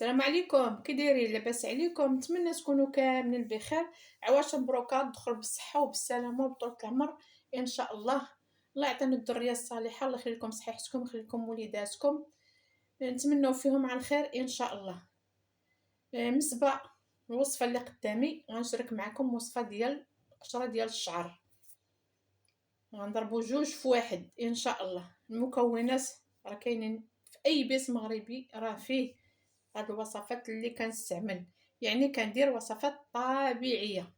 السلام عليكم، كي دايرين؟ لاباس عليكم؟ نتمنى تكونوا كاملين بخير. عواش مبروكه، دخل بالصحه وبالسلامه وبطول العمر ان شاء الله. الله يعطينا الذريه الصالحه، الله يخلي لكم صحيحتكم، يخلي لكم وليداتكم، نتمنوا فيهم على الخير ان شاء الله. بالنسبه الوصفه اللي قدامي غنشارك معكم وصفه ديال قشره ديال الشعر. غنضربوا جوج في واحد ان شاء الله. المكونات راه كاينين في اي بيت مغربي، راه فيه هاد الوصفات اللي كنستعمل، يعني كندير وصفات طبيعيه.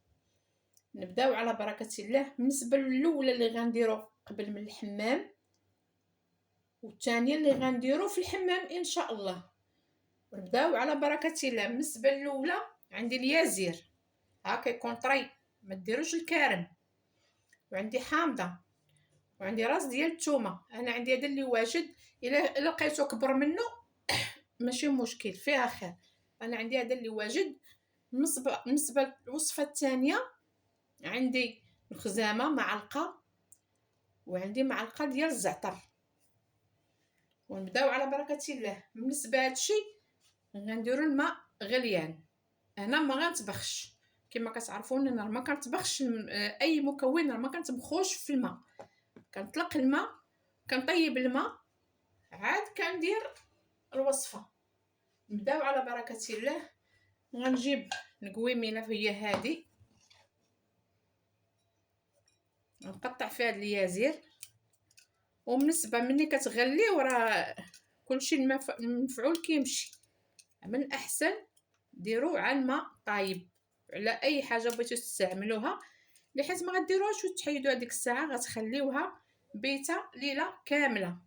نبداو على بركه الله. بالنسبه الاولى اللي غنديرو قبل من الحمام، والثانيه اللي غنديرو في الحمام ان شاء الله. نبداو على بركه الله. بالنسبه الاولى عندي اليازير، ها كيكون طري، ما ديروش الكارم. وعندي حامضه، وعندي راس ديال الثومه. انا عندي هذا اللي واجد، الا لقيتو كبر منه ماشي مشكل، فيها خير. انا عندي هذا اللي واجد. بالنسبه للوصفه الثانيه عندي الخزامه معلقه، وعندي معلقه ديال الزعتر. ونبداو على بركه الله. بالنسبه لهادشي غنديروا الماء غليان. انا ما غنطبخش كما كتعرفون، انا ما كنطبخش اي مكون، ما كنطبخوش في الماء. كنطلق الماء، كنطيب الماء، عاد كندير الوصفه. نبداو على بركه الله. غنجيب القويمينه هي هذه، نقطع فيها اليازير. وبالنسبه ملي كتغليو راه كلشي المفعول كيمشي، من الاحسن ديروه على الماء طايب على اي حاجه بغيتو تستعملوها، لحيت ما غديروهاش وتحيدوا هذيك الساعه، غتخليوها بيته ليله كامله.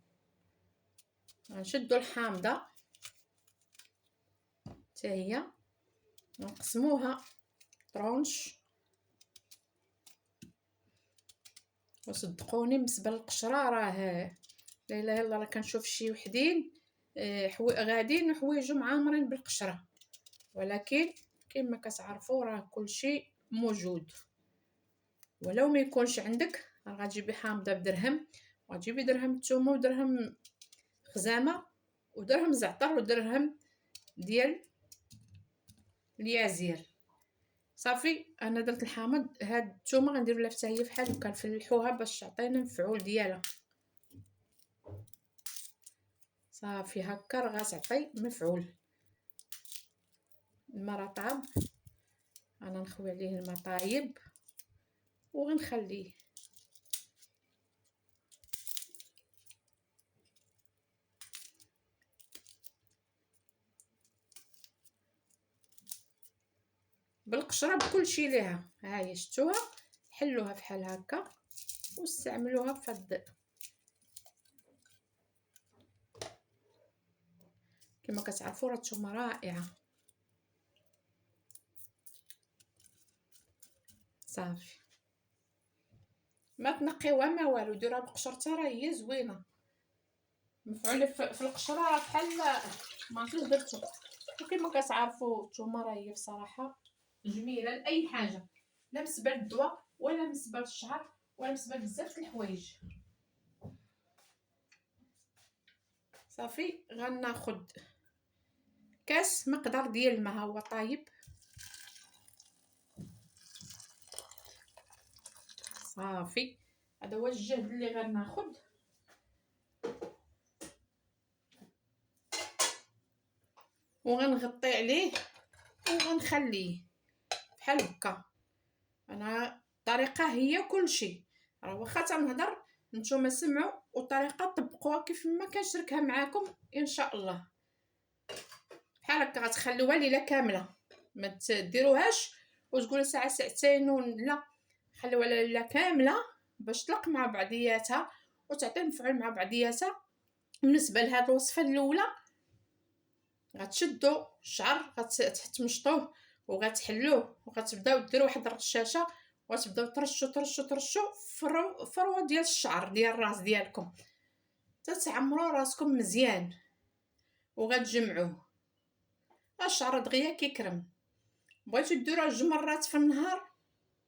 غنشدوا الحامضه حتى هي، نقسموها طرونش. وصدقوني بالنسبه للقشره راه لا اله الا الله، راه كنشوف شي وحدين غاديين حوايجو معامرين بالقشره، ولكن كما كتعرفوا راه كلشي موجود. ولو ما يكونش عندك راه غتجيبي حامضه بدرهم، وغتجيبي درهم الثومه، ودرهم خزامه، ودرهم زعتر، ودرهم ديال اليازير. صافي انا درت الحامض. هاد الثومه غندير لها حتى هي فحال وكنفلحوها باش تعطينا المفعول ديالها. صافي هكا راه غتعطي مفعول. الماء راه طاب، انا نخوي عليه الماء طايب وغنخليه. بالقشره بكلشي ليها، ها هي شفتوها، حلوها فحال هكا واستعملوها فهاد كما كتعرفوا راه الثومه رائعه. صافي ما تنقيوها ما والو، ديروها بقشرتها راه هي زوينه. مفعول في القشره راه بحال ما عرفتش درتو. وكما كتعرفوا الثومه راه هي بصراحه جميله لاي حاجه، لا بالنسبه للدواء ولا بالنسبه للشعر ولا بالنسبه لبزاف د الحوايج. صافي غناخذ كاس مقدار ديال الماء، ها هو طايب. صافي هذا هو الجهد اللي غناخذ. وغنغطي عليه وغنخليه بحال هكا. انا الطريقه هي كلشي، راه واخا تنهضر نتوما سمعوا والطريقه طبقوها كيف ما كنشاركها معاكم ان شاء الله. بحال هكا غتخليوها ليله كامله، ما تديروهاش وتقولوا ساعه ساعتين لا، خليوها ليله كامله باش تطلق مع بعضياتها وتعطي المفعول مع بعضياتها. بالنسبه لهاد الوصفه الاولى غتشدوا الشعر، غتمشطوه وغتحلوه، وغتبداو ديروا واحد الرشاشه وغتبداو ترشوا فروه ديال الشعر ديال الراس ديالكم، تتعمروا راسكم مزيان وغتجمعوه. الشعر دغيا كيكرم. بغيتو ديروها 2 مرات في النهار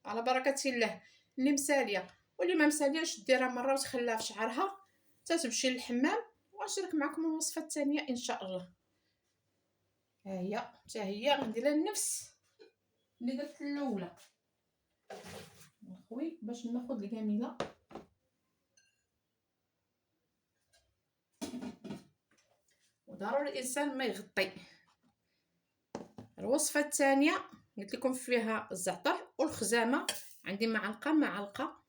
على بركه الله، اللي مساليه واللي ما مسالياش ديرها مره وتخليها في شعرها تتمشي للحمام. وغنشارك معكم الوصفه الثانيه ان شاء الله. ها هي حتى هي غنديرها نفس اللي درت الاولى. نخوي باش ناخذ الكامله. وضروري الانسان ما يغطي. الوصفه الثانيه قلت لكم فيها الزعتر والخزامه، عندي معلقه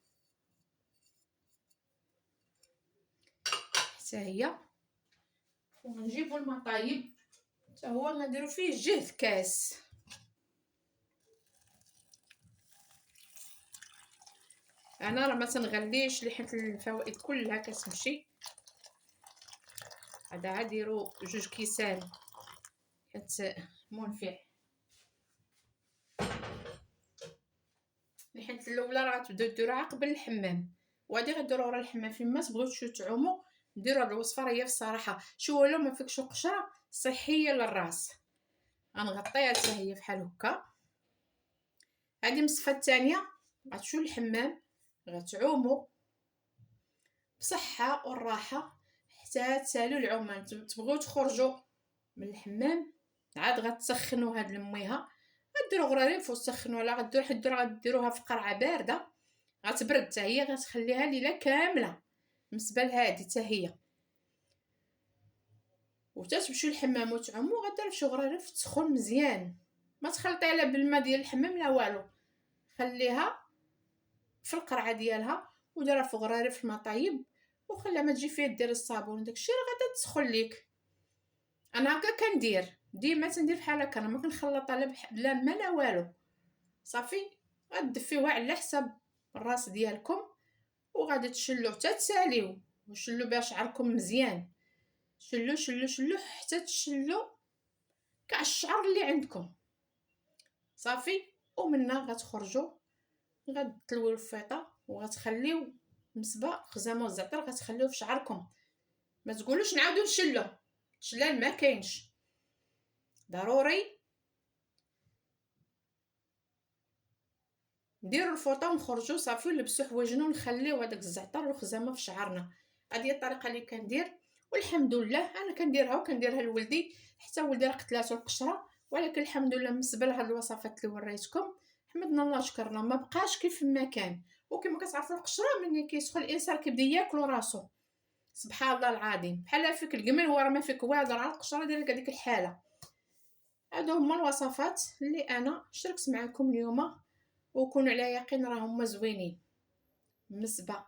حتى هي. ونجيبوا المطايب حتى هو غنديروا فيه جهد كاس. انا راه ما تنغليش لحيت الفوائد كلها كتمشي. هذا غاديروا 2 كيسان حيت منفع. لحيت الاولى راه غتبداو ديروها قبل الحمام، وغادي غديروا ورا الحمام. فيما تبغيو تعوموا ديروا هاد الوصفه، راه هي الصراحه شو ولا ما فيكش قشره صحيه للراس. غنغطيها حتى هي بحال هكا. هذه الوصفه الثانيه غتمشيو للحمام غتعوموا بصحه والراحه حتى تسالوا العومان. تبغيو تخرجوا من الحمام عاد غتسخنوا هاد الميها، غديروا غراريف وتسخنوا، ولا غديروها في قرعه بارده غتبرد حتى هي، غتخليها ليله كامله بالنسبه لهادي حتى هي. وتمشيو للحمام وتعوموا غديروا شي غراريف تسخن مزيان. ما تخلطيها لا بالماء ديال الحمام لا والو، خليها في القرعه ديالها وديرها في غراريف المطايب وخليها ما تجي فيها دير الصابون داكشي راه غادا تسخن ليك. انا هكا كندير ديما تندير بحال هكا، انا ما كنخلطها لا الماء لا والو. صافي غدفيوها على حساب الراس ديالكم وغادي تشلو حتى تساليو، وشلو بها شعركم مزيان. شلو شلو شلو حتى تشلو كاع الشعر اللي عندكم. صافي ومنها غتخرجوا غتلويو الفيطه وغتخليو نسبه خزامه والزعتر غتخليوه في شعركم. ما تقولوش نعاودو نشلو، شلال ما كاينش. ضروري نديروا الفوطه ونخرجوا صافي نلبسوا حوايجنا ونخليو هذاك الزعتر والخزامه في شعرنا. هذه هي الطريقه اللي كندير والحمد لله انا كنديرها وكنديرها لولدي. حتى ولدي راه قتلاتو القشره، ولكن الحمد لله بالنسبه لهاد الوصفات اللي وريتكم حمدنا الله شكرنا ما بقاش كيف ما كان. وكما كتعرفوا القشره ملي كيسخن الانسان كيبدا ياكل راسو. سبحان الله العظيم بحال فيك القمل هو راه ما فيك والو، راه القشره ديالك هذيك الحاله. هادو هما الوصفات اللي انا شاركت معكم اليوم، وكونوا على يقين راه هما زوينين. بالنسبه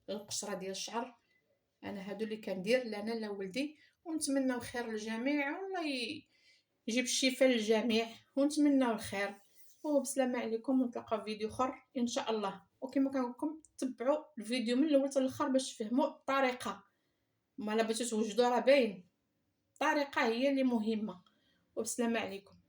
للقشره ديال الشعر انا هادو اللي كندير لانا لا ولدي، ونتمنى الخير للجميع والله يجيب الشفاء للجميع ونتمنى الخير. وبسلامه عليكم ونتلاقاو في فيديو اخر ان شاء الله. وكما كنقولكم تبعوا الفيديو من الاول حتى الاخر باش تفهموا الطريقه. ما لا بغيتو توجدوا راه باين، الطريقه هي اللي مهمه. وبسلامه عليكم.